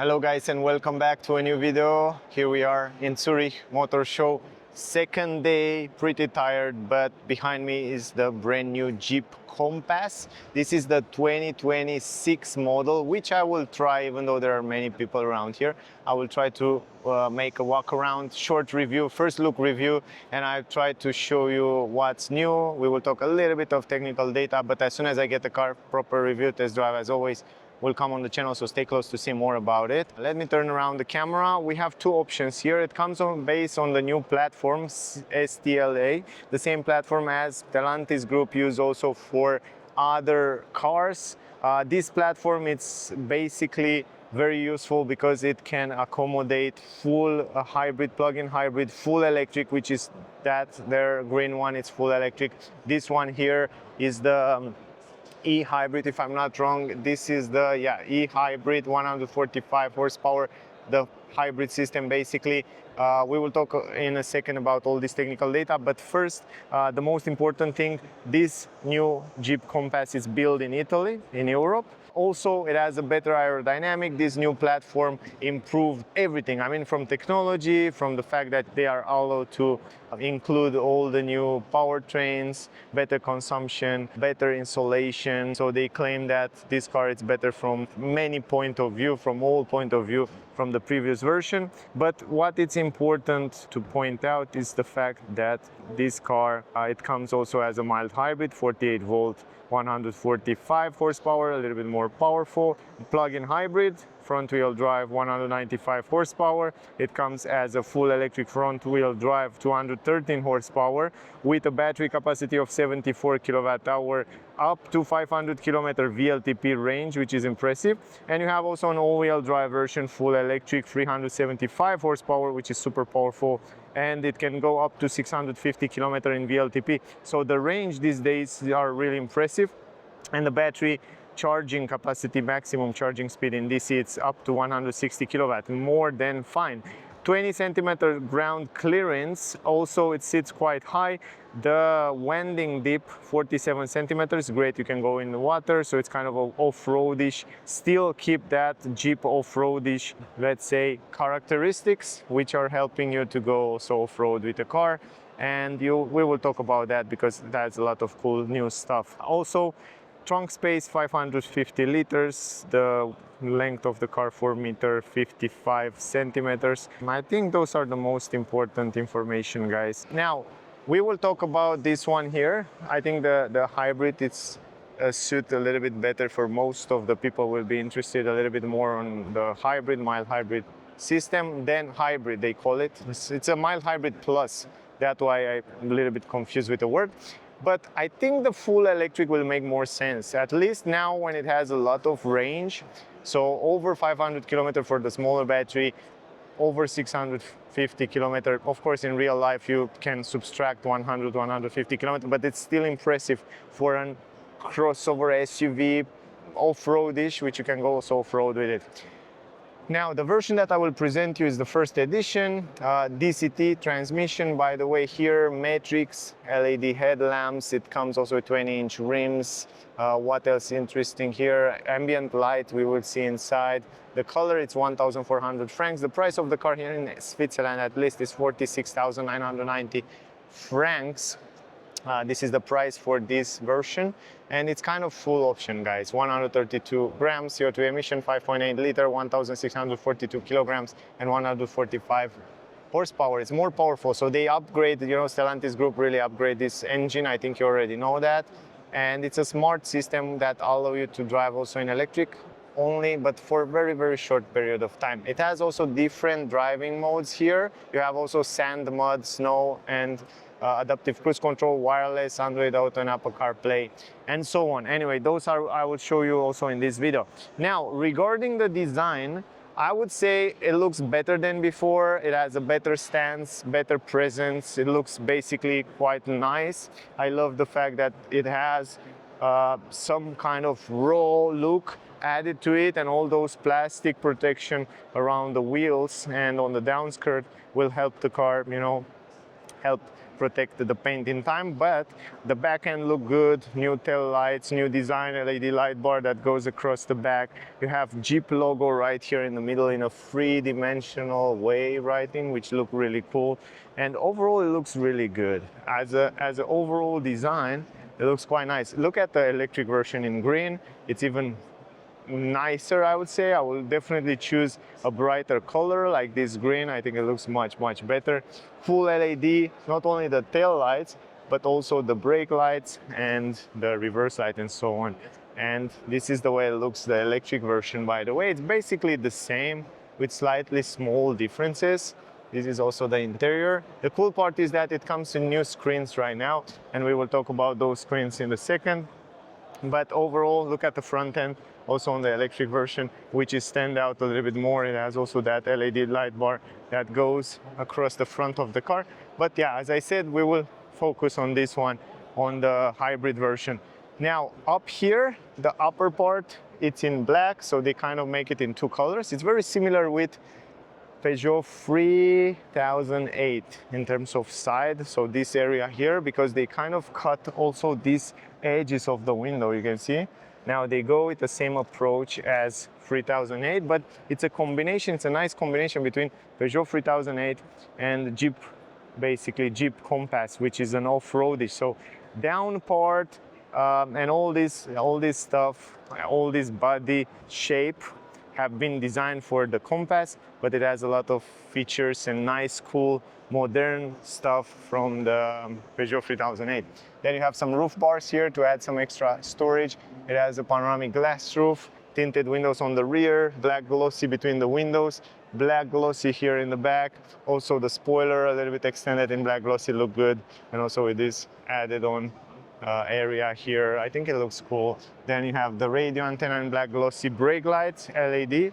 Hello guys and welcome back to a new video. Here we are in Zurich Motor Show. Second day, pretty tired, but behind me is the brand new Jeep Compass. This is the 2026 model, which I will try, even though there are many people around here. I will try to make a walk around, short review, first look review, and I've tried to show you what's new. We will talk a little bit of technical data, but as soon as I get the car proper review, test drive as always, will come on the channel, so stay close to see more about it. Let me turn around the camera. We have two options here. It comes based on the new platform, STLA, the same platform as Stellantis Group use also for other cars. This platform, it's basically very useful because it can accommodate full hybrid, plug-in hybrid, full electric, which is that their green one, it's full electric. This one here is the e-hybrid, if I'm not wrong. This is the e-hybrid, 145 horsepower, the hybrid system basically. We will talk in a second about all this technical data, but first, the most important thing, this new Jeep Compass is built in Italy, in Europe. Also, it has a better aerodynamic. This new platform improved everything. I mean, from technology, from the fact that they are allowed to include all the new powertrains, better consumption, better insulation. So they claim that this car is better from many point of view, from all point of view from the previous version. But what it's important to point out is the fact that this car, it comes also as a mild hybrid, 48 volt, 145 horsepower, a little bit more powerful, plug-in hybrid, front-wheel drive, 195 horsepower. It comes as a full electric front-wheel drive, 213 horsepower, with a battery capacity of 74 kilowatt hour, up to 500 kilometer WLTP range, which is impressive. And you have also an all-wheel drive version, full electric, 375 horsepower, which is super powerful, and it can go up to 650 kilometer in WLTP. So the range these days are really impressive, and the battery charging capacity, maximum charging speed in DC, it's up to 160 kilowatt, more than fine. 20 centimeter ground clearance, also it sits quite high. The wending dip, 47 centimeters, great, you can go in the water, so it's kind of off-roadish, still keep that Jeep off-roadish, let's say, characteristics, which are helping you to go also off-road with the car. And we will talk about that because that's a lot of cool new stuff. Also, trunk space 550 liters, the length of the car 4 meter 55 centimeters. I think those are the most important information, guys. Now we will talk about this one here. I think the hybrid, it's suit a little bit better for most of the people. Will be interested a little bit more on the hybrid, mild hybrid system than hybrid, they call it. It's a mild hybrid plus. That's why I'm a little bit confused with the word. But I think the full electric will make more sense, at least now when it has a lot of range. So over 500 kilometers for the smaller battery, over 650 kilometers. Of course, in real life, you can subtract 100, 150 kilometers, but it's still impressive for a crossover SUV, off-roadish, which you can go also off-road with it. Now, the version that I will present you is the first edition, DCT transmission, by the way, here, matrix, LED headlamps, it comes also with 20-inch rims. What else interesting here? Ambient light, we will see inside. The color, it's 1,400 francs. The price of the car here in Switzerland, at least, is 46,990 francs. This is the price for this version, and it's kind of full option, guys. 132 grams CO2 emission, 5.8 liter, 1,642 kilograms, and 145 horsepower. It's more powerful, so they upgrade, you know, Stellantis Group really upgrade this engine. I think you already know that. And it's a smart system that allows you to drive also in electric only, but for a very, very short period of time. It has also different driving modes here. You have also sand, mud, snow, and adaptive cruise control, wireless, Android Auto, and Apple CarPlay, and so on. Anyway, those are, I will show you also in this video. Now, regarding the design, I would say it looks better than before. It has a better stance, better presence. It looks basically quite nice. I love the fact that it has some kind of raw look added to it, and all those plastic protection around the wheels and on the downskirt will help the car, you know, help protect the paint in time, but the back end look good. New tail lights, new design LED light bar that goes across the back. You have Jeep logo right here in the middle in a three-dimensional way writing, which look really cool. And overall, it looks really good. As an overall design, it looks quite nice. Look at the electric version in green. It's even nicer, I would say. I will definitely choose a brighter color like this green. I think it looks much better. Full LED, not only the tail lights, but also the brake lights and the reverse light and so on. And this is the way it looks, the electric version, by the way. It's basically the same with slightly small differences. This is also the interior. The cool part is that it comes in new screens right now, and we will talk about those screens in a second. But overall, look at the front end, also on the electric version, which is stand out a little bit more. It has also that LED light bar that goes across the front of the car. But yeah, as I said, we will focus on this one, on the hybrid version. Now, up here, the upper part, it's in black, so they kind of make it in two colors. It's very similar with Peugeot 3008 in terms of side, so this area here, because they kind of cut also these edges of the window, you can see. Now they go with the same approach as 3008, but it's a combination, it's a nice combination between Peugeot 3008 and Jeep, basically Jeep Compass, which is an off-roadish. So down part and all this stuff, all this body shape have been designed for the Compass, but it has a lot of features and nice, cool, modern stuff from the Peugeot 3008. Then you have some roof bars here to add some extra storage. It has a panoramic glass roof, tinted windows on the rear, black glossy between the windows, black glossy here in the back. Also the spoiler a little bit extended in black glossy, look good. And also with this added on area here, I think it looks cool. Then you have the radio antenna and black glossy, brake lights, LED,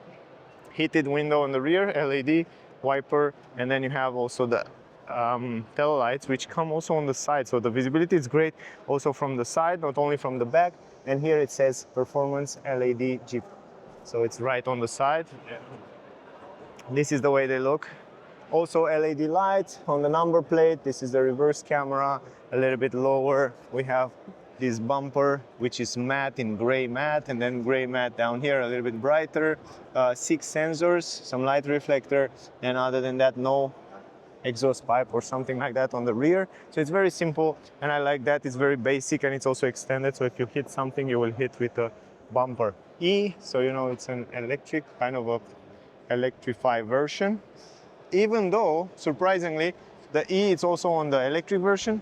heated window on the rear, LED, wiper, and then you have also the tail lights, which come also on the side. So the visibility is great also from the side, not only from the back. And here it says Performance LED Jeep. So it's right on the side. This is the way they look. Also LED lights on the number plate. This is the reverse camera, a little bit lower. We have this bumper, which is matte in gray matte, and then gray matte down here, a little bit brighter. 6 sensors, some light reflector, and other than that, no exhaust pipe or something like that on the rear. So it's very simple, and I like that. It's very basic, and it's also extended. So if you hit something, you will hit with a bumper. E, so you know it's an electric, kind of a electrified version. Even though, surprisingly, the E is also on the electric version,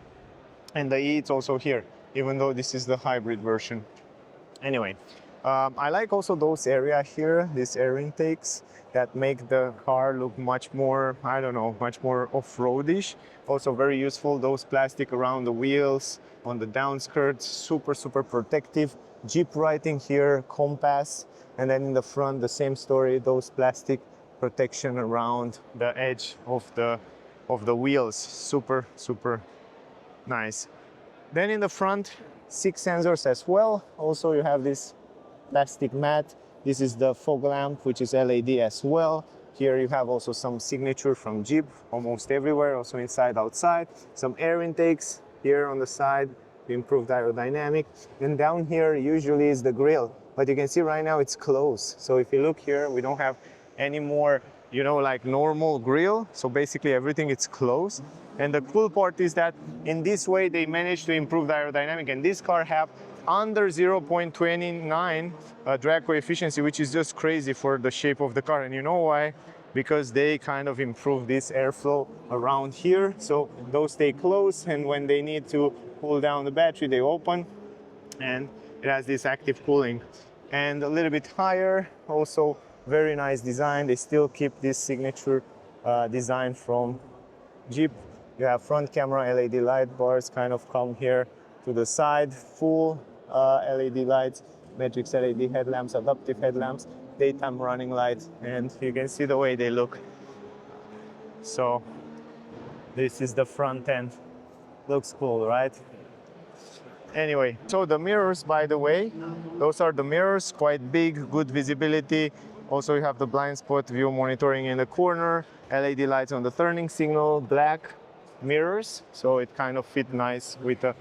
and the E is also here, even though this is the hybrid version. Anyway, I like also those area here, these air intakes, that make the car look much more, I don't know, much more off-roadish. Also very useful, those plastic around the wheels, on the downskirts, super protective. Jeep writing here, Compass, and then in the front, the same story, those plastic protection around the edge of the wheels. Super nice. Then in the front, 6 sensors as well. Also you have this plastic mat. This is the fog lamp, which is LED as well. Here you have also some signature from Jeep almost everywhere, also inside, outside. Some air intakes here on the side to improve the aerodynamic. And down here usually is the grille, but you can see right now it's closed. So if you look here, we don't have any more, you know, like normal grille. So basically everything is closed. And the cool part is that in this way they managed to improve the aerodynamic, and this car have under 0.29 drag coefficient, which is just crazy for the shape of the car. And you know why? Because they kind of improve this airflow around here. So those stay closed, and when they need to cool down the battery, they open, and it has this active cooling. And a little bit higher, also very nice design. They still keep this signature design from Jeep. You have front camera, LED light bars kind of come here to the side, full LED lights, matrix LED headlamps, adaptive headlamps, daytime running lights, and you can see the way they look. So this is the front end. Looks cool, right? Anyway, so the mirrors, by the way, those are the mirrors, quite big, good visibility. Also you have the blind spot view monitoring in the corner, LED lights on the turning signal, black. mirrors, so it kind of fit nice with the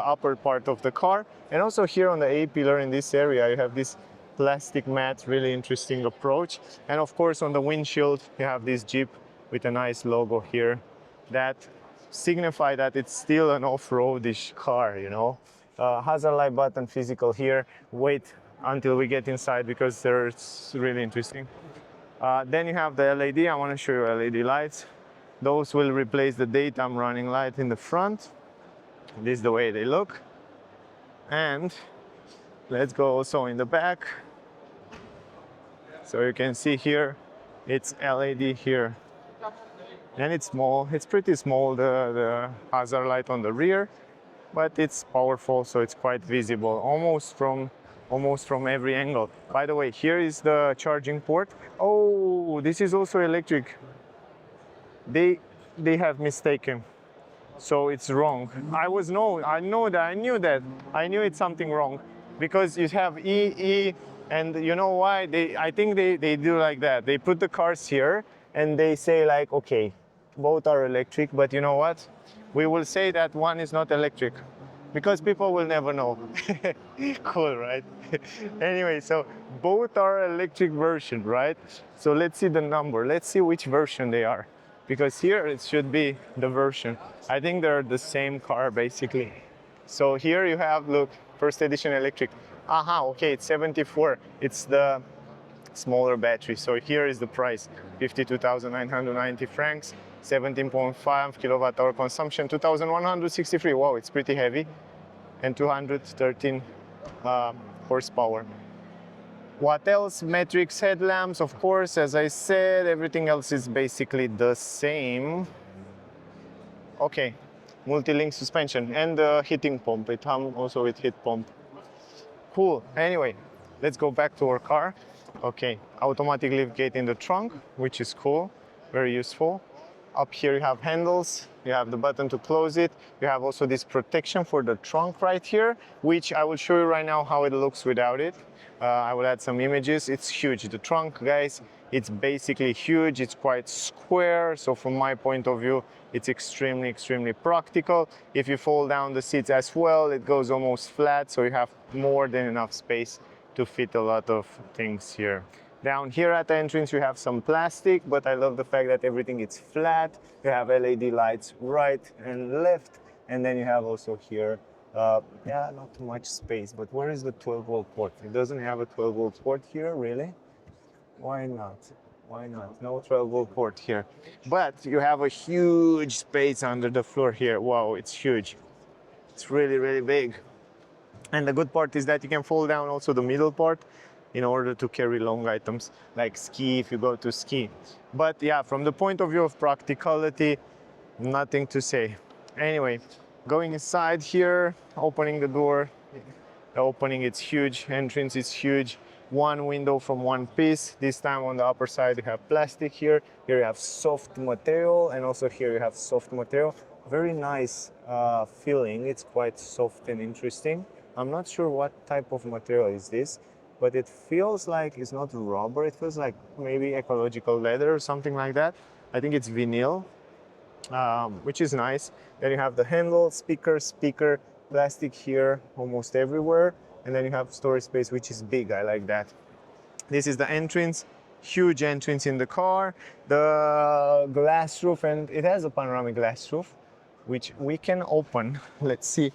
upper part of the car. And also here on the A pillar in this area, you have this plastic mat, really interesting approach. And of course on the windshield, you have this Jeep with a nice logo here that signify that it's still an off-roadish car, you know. Hazard light button physical here. Wait until we get inside because it's really interesting. Then you have the LED. I want to show you LED lights. Those will replace the daytime running light in the front. This is the way they look. And let's go also in the back. So you can see here, it's LED here. And it's small, it's pretty small, the hazard light on the rear, but it's powerful, so it's quite visible, almost from every angle. By the way, here is the charging port. Oh, this is also electric. They have mistaken, so it's wrong. I knew it's something wrong, because you have E, and you know why? I think they do like that. They put the cars here, and they say like, okay, both are electric, but you know what? We will say that one is not electric, because people will never know. Cool, right? Anyway, so both are electric version, right? So let's see the number. Let's see which version they are, because here it should be the version. I think they're the same car basically. So here you have, look, first edition electric. Aha, okay, it's 74. It's the smaller battery. So here is the price, 52,990 francs, 17.5 kilowatt hour consumption, 2,163. Wow, it's pretty heavy, and 213 horsepower. What else? Matrix headlamps, of course, as I said. Everything else is basically the same. Okay, multi-link suspension and the heating pump. It comes also with heat pump. Cool. Anyway, let's go back to our car. Okay, automatic lift gate in the trunk, which is cool, very useful. Up here you have handles, you have the button to close it. You have also this protection for the trunk right here, which I will show you right now how it looks without it. I will add some images. It's huge. The trunk, guys, it's basically huge. It's quite square. So from my point of view, it's extremely, extremely practical. If you fold down the seats as well, it goes almost flat. So you have more than enough space to fit a lot of things here. Down here at the entrance, you have some plastic, but I love the fact that everything is flat. You have LED lights right and left. And then you have also here, yeah, not too much space, but where is the 12-volt port? It doesn't have a 12-volt port here, really? Why not? Why not? No 12-volt port here. But you have a huge space under the floor here. Wow, it's huge. It's really, really big. And the good part is that you can fold down also the middle part in order to carry long items like ski if you go to ski. But yeah, from the point of view of practicality, nothing to say. Anyway, going inside here, opening the door, the opening it's huge, entrance is huge. One window from one piece. This time on the upper side you have plastic here. Here you have soft material, and also here you have soft material. Very nice feeling. It's quite soft and interesting. I'm not sure what type of material is this, but it feels like it's not rubber. It feels like maybe ecological leather or something like that. I think it's vinyl, which is nice. Then you have the handle, speaker, plastic here almost everywhere. And then you have storage space, which is big. I like that. This is the entrance, huge entrance in the car. The glass roof, and it has a panoramic glass roof, which we can open. Let's see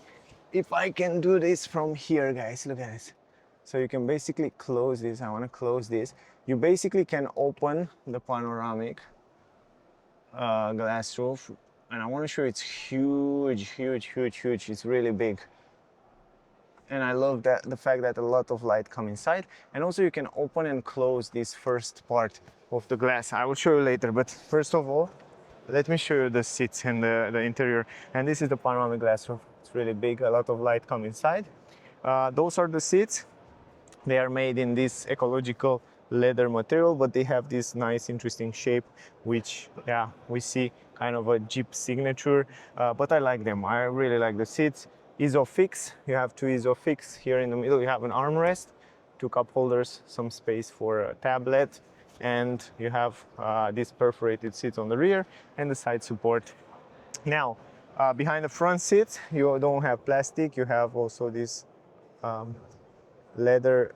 if I can do this from here, guys. Look at this. So you can basically close this. I want to close this. You basically can open the panoramic glass roof, and I want to show you it's huge, huge, huge, huge. It's really big. And I love that, the fact that a lot of light come inside. And also you can open and close this first part of the glass. I will show you later, but first of all, let me show you the seats and the interior. And this is the panoramic glass roof. It's really big, a lot of light come inside. Those are the seats. They are made in this ecological leather material, but they have this nice, interesting shape, which, yeah, we see kind of a Jeep signature, but I like them. I really like the seats. Isofix, you have two Isofix. Here in the middle you have an armrest, two cup holders, some space for a tablet, and you have these perforated seats on the rear and the side support Now, behind the front seat, you don't have plastic. You have also this leather,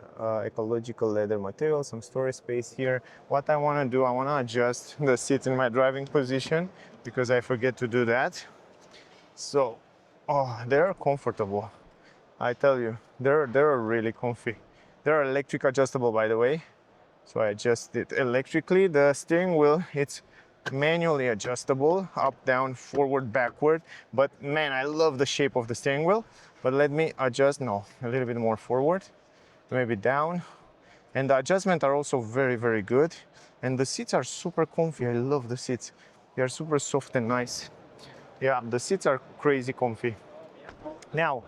ecological leather material, some storage space here. What I want to do, I want to adjust the seat in my driving position because I forget to do that. So, oh, they're comfortable. I tell you, they're really comfy. They're electric adjustable, by the way. So I adjust it electrically. The steering wheel, it's manually adjustable, up, down, forward, backward. But man, I love the shape of the steering wheel. But let me adjust, no, a little bit more forward, maybe down. And the adjustments are also very, very good. And the seats are super comfy. I love the seats. They are super soft and nice. Yeah, the seats are crazy comfy. Now,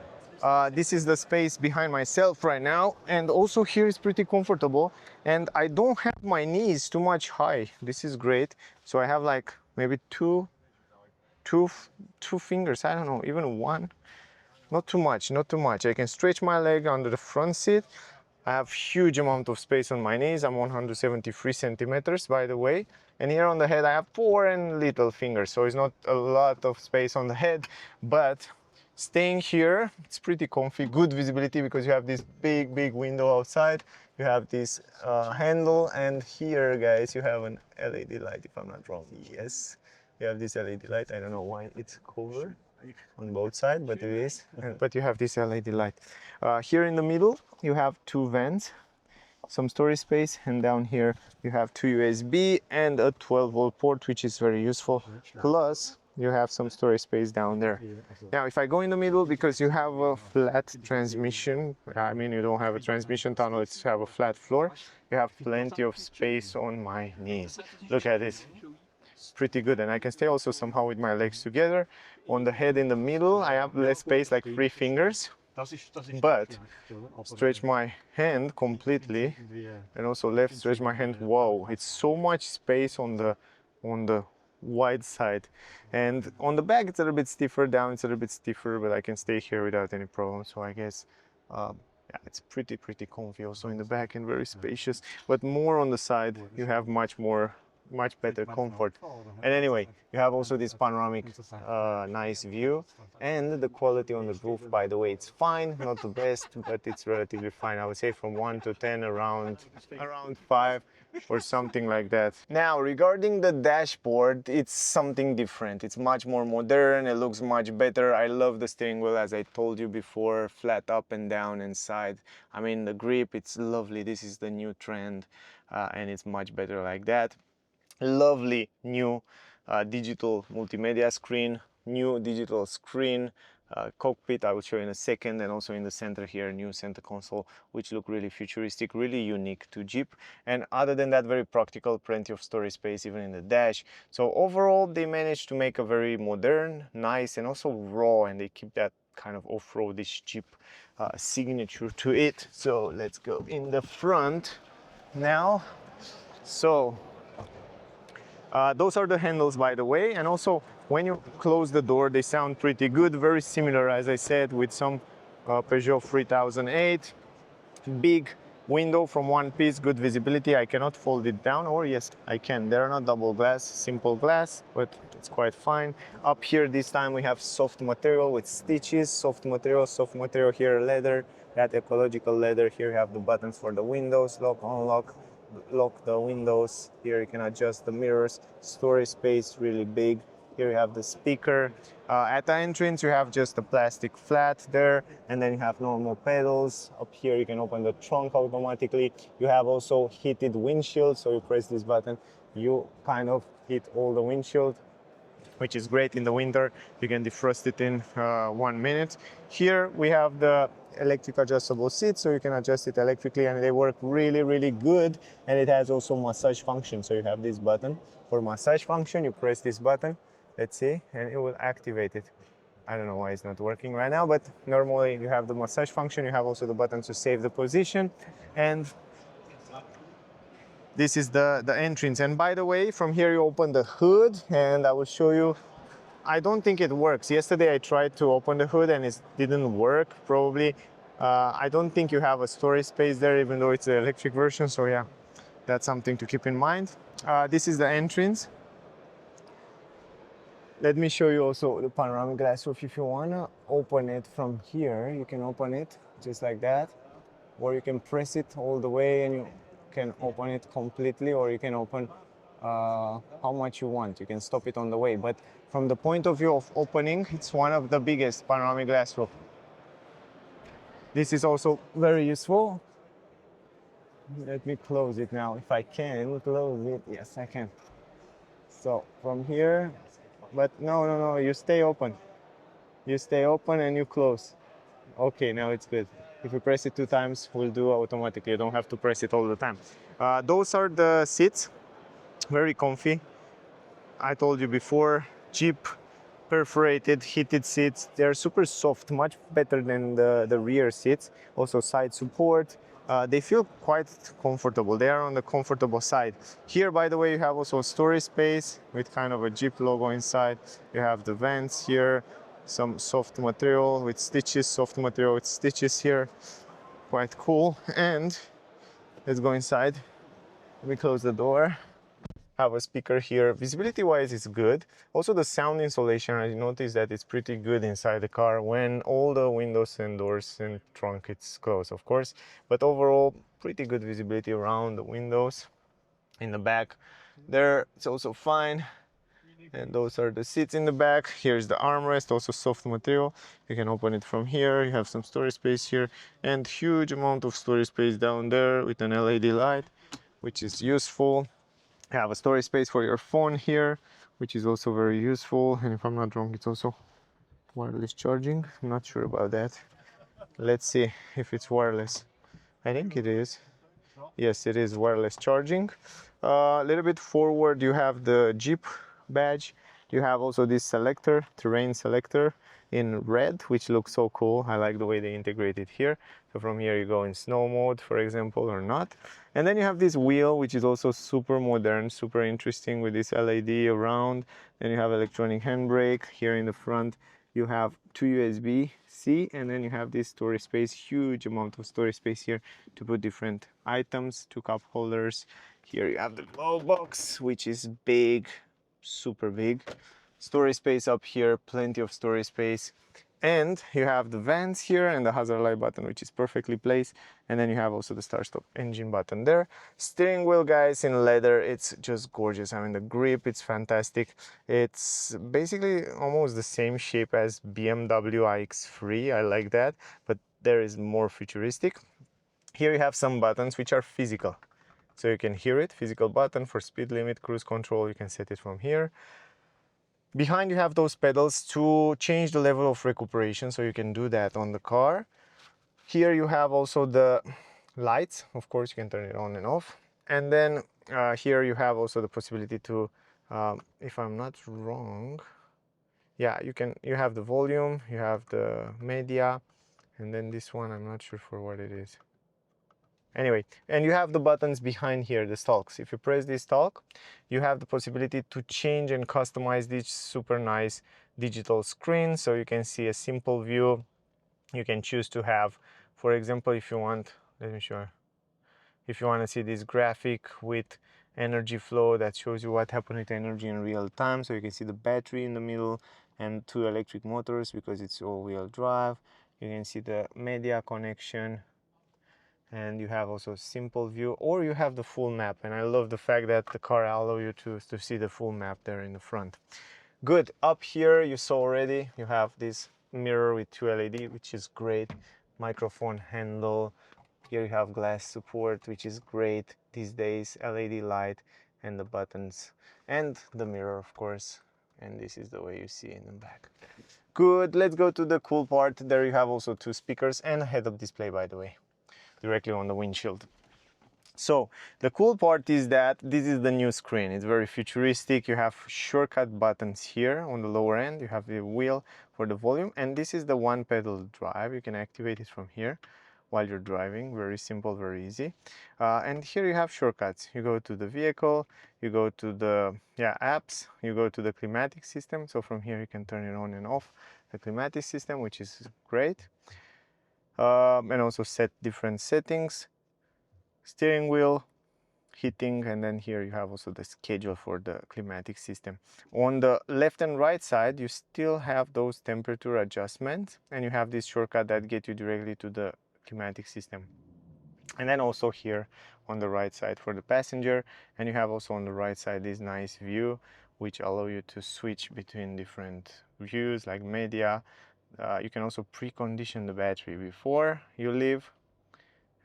this is the space behind myself right now, and also here is pretty comfortable, and I don't have my knees too much high. This is great. So I have like maybe two fingers, I don't know, even one. Not too much, not too much. I can stretch my leg under the front seat. I have huge amount of space on my knees. I'm 173 centimeters, by the way. And here on the head, I have 4 and little fingers. So it's not a lot of space on the head, but staying here, it's pretty comfy, good visibility because you have this big window outside. You have this handle, and here, guys, you have an LED light, if I'm not wrong. Yes, you have this LED light. I don't know why it's covered on both sides, but it is. But you have this LED light. Here in the middle, you have 2 vents, some storage space, and down here you have 2 USB and a 12-volt port, which is very useful. Plus, you have some storage space down there. Now, if I go in the middle, because you have a flat transmission, I mean, you don't have a transmission tunnel, it's have a flat floor, you have plenty of space on my knees. Look at this. Pretty good, and I can stay also somehow with my legs together. On the head in the middle, I have less space, like 3 fingers, but stretch my hand completely, and also left stretch my hand. Wow, it's so much space on the wide side, and on the back it's a little bit stiffer, down it's a little bit stiffer, but I can stay here without any problem. So I guess yeah, it's pretty comfy also in the back and very spacious, but more on the side you have much better comfort. And anyway, you have also this panoramic nice view, and the quality on the roof, by the way, it's fine, not the best, but it's relatively fine. I would say from 1 to 10, around 5 or something like that. Now, regarding the dashboard, it's something different. It's much more modern, it looks much better. I love the steering wheel, as I told you before, flat up and down and side. I mean, the grip, it's lovely. This is the new trend, and it's much better like that. Lovely new digital multimedia screen, new digital screen, cockpit I will show you in a second, and also in the center here, new center console, which look really futuristic, really unique to Jeep. And other than that, very practical, plenty of storage space even in the dash. So overall, they managed to make a very modern, nice, and also raw, and they keep that kind of off-roadish Jeep signature to it. So let's go in the front now. So those are the handles, by the way, and also when you close the door, they sound pretty good, very similar, as I said, with some Peugeot 3008. Big window from one piece, good visibility. I cannot fold it down, or yes, I can. They're not double glass, simple glass, but it's quite fine. Up here, this time we have soft material with stitches, soft material here, leather, that ecological leather. Here you have the buttons for the windows, lock, unlock, lock the windows. Here you can adjust the mirrors, storage space really big. Here you have the speaker. At the entrance you have just a plastic flat there, and then you have normal pedals. Up here you can open the trunk automatically. You have also heated windshield, so you press this button, you kind of heat all the windshield, which is great in the winter. You can defrost it in 1 minute. Here we have the electric adjustable seats, so you can adjust it electrically, and they work really good. And it has also massage function, so you have this button for massage function. You press this button, let's see, and it will activate it. I don't know why it's not working right now, but normally you have the massage function. You have also the button to save the position, and this is the entrance. And by the way, from here you open the hood, and I will show you. I don't think it works. Yesterday I tried to open the hood and it didn't work, probably. I don't think you have a storage space there, even though it's the electric version. So yeah, that's something to keep in mind. This is the entrance. Let me show you also the panoramic glass roof. If you wanna open it from here, you can open it just like that, or you can press it all the way and you can open it completely, or you can open how much you want. You can stop it on the way. But from the point of view of opening, it's one of the biggest panoramic glass roof. This is also very useful. Let me close it now. If I can close it, yes, I can. So from here, but no, you stay open. You stay open and you close. Okay, now it's good. If you press it 2 times, we'll do automatically. You don't have to press it all the time. Those are the seats, very comfy. I told you before, Jeep perforated heated seats. They're super soft, much better than the rear seats. Also side support. They feel quite comfortable. They are on the comfortable side. Here, by the way, you have also a storage space with kind of a Jeep logo inside. You have the vents here, some soft material with stitches, soft material with stitches here. Quite cool. And let's go inside. Let me close the door. Have a speaker here. Visibility wise it's good. Also the sound insulation, I noticed that it's pretty good inside the car when all the windows and doors and trunk it's closed, of course, but overall pretty good visibility around the windows. In the back there it's also fine, and those are the seats in the back. Here's the armrest, also soft material. You can open it from here. You have some storage space here and huge amount of storage space down there with an LED light, which is useful. You have a storage space for your phone here, which is also very useful. And if I'm not wrong, it's also wireless charging. I'm not sure about that. Let's see if it's wireless. I think it is. Yes, it is wireless charging. A little bit forward, you have the Jeep badge. You have also this selector, terrain selector in red, which looks so cool. I like the way they integrate it here. So from here you go in snow mode, for example, or not. And then you have this wheel, which is also super modern, super interesting with this LED around. Then you have electronic handbrake here in the front. You have 2 USB-C, and then you have this storage space, huge amount of storage space here to put different items, 2 cup holders. Here you have the glove box, which is big, super big. Storage space up here, plenty of storage space. And you have the vents here and the hazard light button, which is perfectly placed. And then you have also the start stop engine button there. Steering wheel, guys, in leather, it's just gorgeous. I mean, the grip, it's fantastic. It's basically almost the same shape as BMW iX3. I like that, but there is more futuristic. Here you have some buttons which are physical. So you can hear it, physical button for speed limit, cruise control, you can set it from here. Behind you have those pedals to change the level of recuperation, so you can do that on the car. Here you have also the lights, of course you can turn it on and off. And then here you have also the possibility to, if I'm not wrong, yeah, you have the volume, you have the media, and then this one I'm not sure for what it is. Anyway, and you have the buttons behind here, the stalks. If you press this stalk, you have the possibility to change and customize this super nice digital screen. So you can see a simple view. You can choose to have, for example, if you want, let me show you. If you want to see this graphic with energy flow that shows you what happened with energy in real time. So you can see the battery in the middle and 2 electric motors because it's all-wheel drive. You can see the media connection, and you have also simple view, or you have the full map. And I love the fact that the car allows you to see the full map there in the front. Good. Up here you saw already, you have this mirror with 2 LED, which is great. Microphone handle. Here you have glass support, which is great these days. LED light and the buttons and the mirror, of course. And this is the way you see in the back. Good. Let's go to the cool part. There you have also 2 speakers and a head-up display, by the way, directly on the windshield. So the cool part is that this is the new screen. It's very futuristic. You have shortcut buttons here on the lower end. You have the wheel for the volume, and this is the 1 pedal drive. You can activate it from here while you're driving. Very simple, very easy. And here you have shortcuts. You go to the vehicle, you go to the apps, you go to the climatic system. So from here you can turn it on and off the climatic system, which is great. And also set different settings. Steering wheel, heating, and then here you have also the schedule for the climatic system. On the left and right side you still have those temperature adjustments, and you have this shortcut that get you directly to the climatic system. And then also here on the right side for the passenger, and you have also on the right side this nice view which allow you to switch between different views like media. You can also precondition the battery before you leave,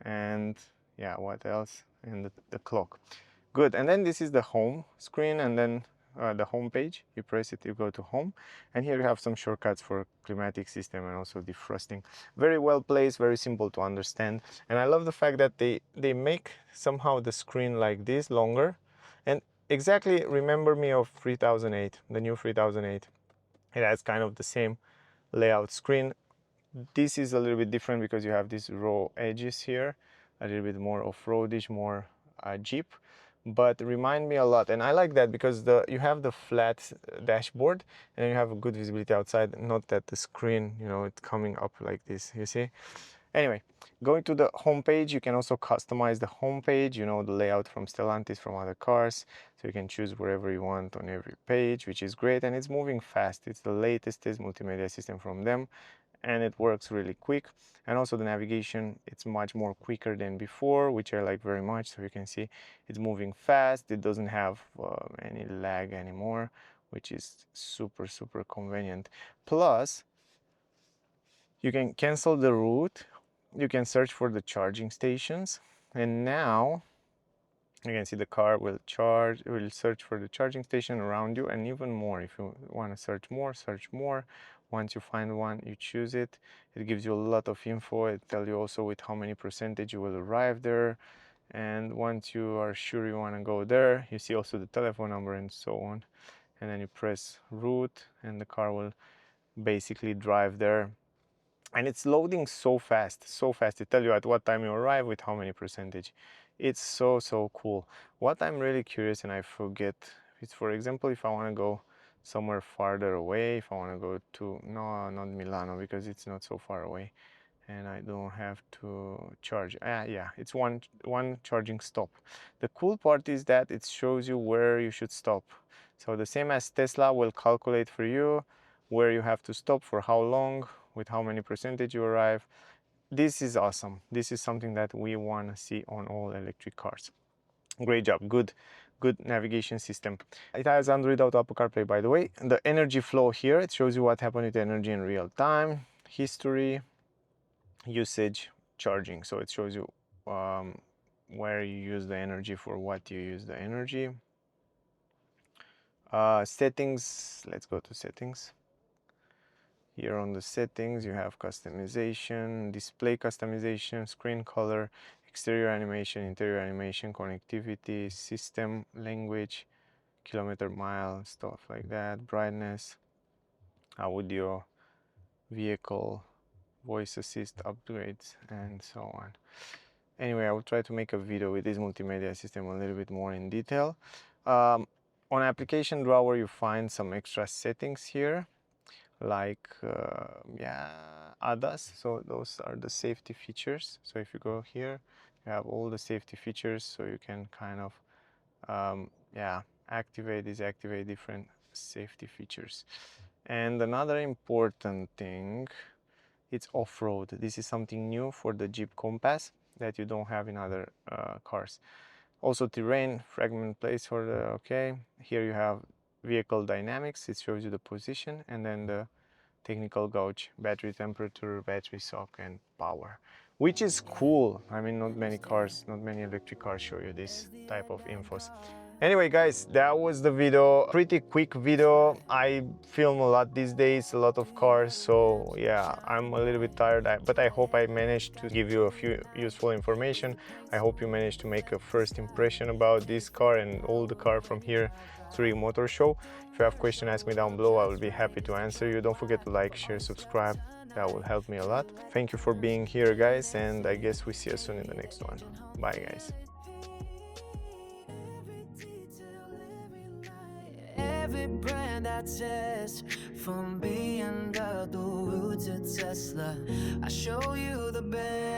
and yeah, what else, and the clock. Good. And then this is the home screen, and then the home page. You press it, you go to home, and here you have some shortcuts for climatic system and also defrosting. Very well placed, very simple to understand, and I love the fact that they make somehow the screen like this longer, and exactly remember me of 3008, the new 3008. It has kind of the same layout screen. This is a little bit different because you have these raw edges here, a little bit more off-roadish, more Jeep, but remind me a lot, and I like that because you have the flat dashboard and you have a good visibility outside, not that the screen, you know, it's coming up like this, you see. Anyway, going to the home page, you can also customize the home page, you know, the layout from Stellantis, from other cars, so you can choose wherever you want on every page, which is great, and it's moving fast. It's the latest multimedia system from them, and it works really quick. And also the navigation, it's much more quicker than before, which I like very much. So you can see it's moving fast. It doesn't have any lag anymore, which is super convenient. Plus you can cancel the route, you can search for the charging stations, and now you can see the car will search for the charging station around you, and even more. If you want to search more. Once you find one, you choose it. It gives you a lot of info. It tells you also with how many percentage you will arrive there. And once you are sure you want to go there, you see also the telephone number and so on. And then you press route, and the car will basically drive there. And it's loading so fast. It tells you at what time you arrive with how many percentage. It's so cool. What I'm really curious, and I forget, is for example, if I want to go somewhere farther away, if I want to go to, no, not Milano, because it's not so far away, and I don't have to charge. Yeah, it's one charging stop. The cool part is that it shows you where you should stop. So the same as Tesla will calculate for you where you have to stop, for how long, with how many percentage you arrive. This is awesome. This is something that we want to see on all electric cars. Great job. Good navigation system. It has Android Auto, Apple CarPlay, by the way. The energy flow here, it shows you what happened with energy in real time, history, usage, charging. So it shows you where you use the energy, for what you use the energy. Settings, let's go to settings. Here on the settings you have customization, display customization, screen color, exterior animation, interior animation, connectivity, system, language, kilometer mile, stuff like that, brightness, audio, vehicle, voice assist upgrades, and so on. Anyway, I will try to make a video with this multimedia system a little bit more in detail. On application drawer you find some extra settings here, like yeah, ADAS. So those are the safety features. So if you go here, you have all the safety features, so you can kind of yeah, activate, disactivate different safety features. And another important thing, it's off-road. This is something new for the Jeep Compass that you don't have in other cars. Also terrain, fragment placeholder, okay. Here you have vehicle dynamics, it shows you the position, and then the technical gauge, battery temperature, battery sock, and power, which is cool. I mean, not many electric cars show you this type of infos. Anyway guys, that was the video. Pretty quick video. I film a lot these days, a lot of cars, so yeah, I'm a little bit tired, but I hope I managed to give you a few useful information. I hope you managed to make a first impression about this car and all the car from here, Zurich Motor Show. If you have questions, ask me down below. I will be happy to answer you. Don't forget to like, share, subscribe. That will help me a lot. Thank you for being here guys, and I guess we see you soon in the next one. Bye guys. Every brand I test, from BMW to Tesla, I show you the best.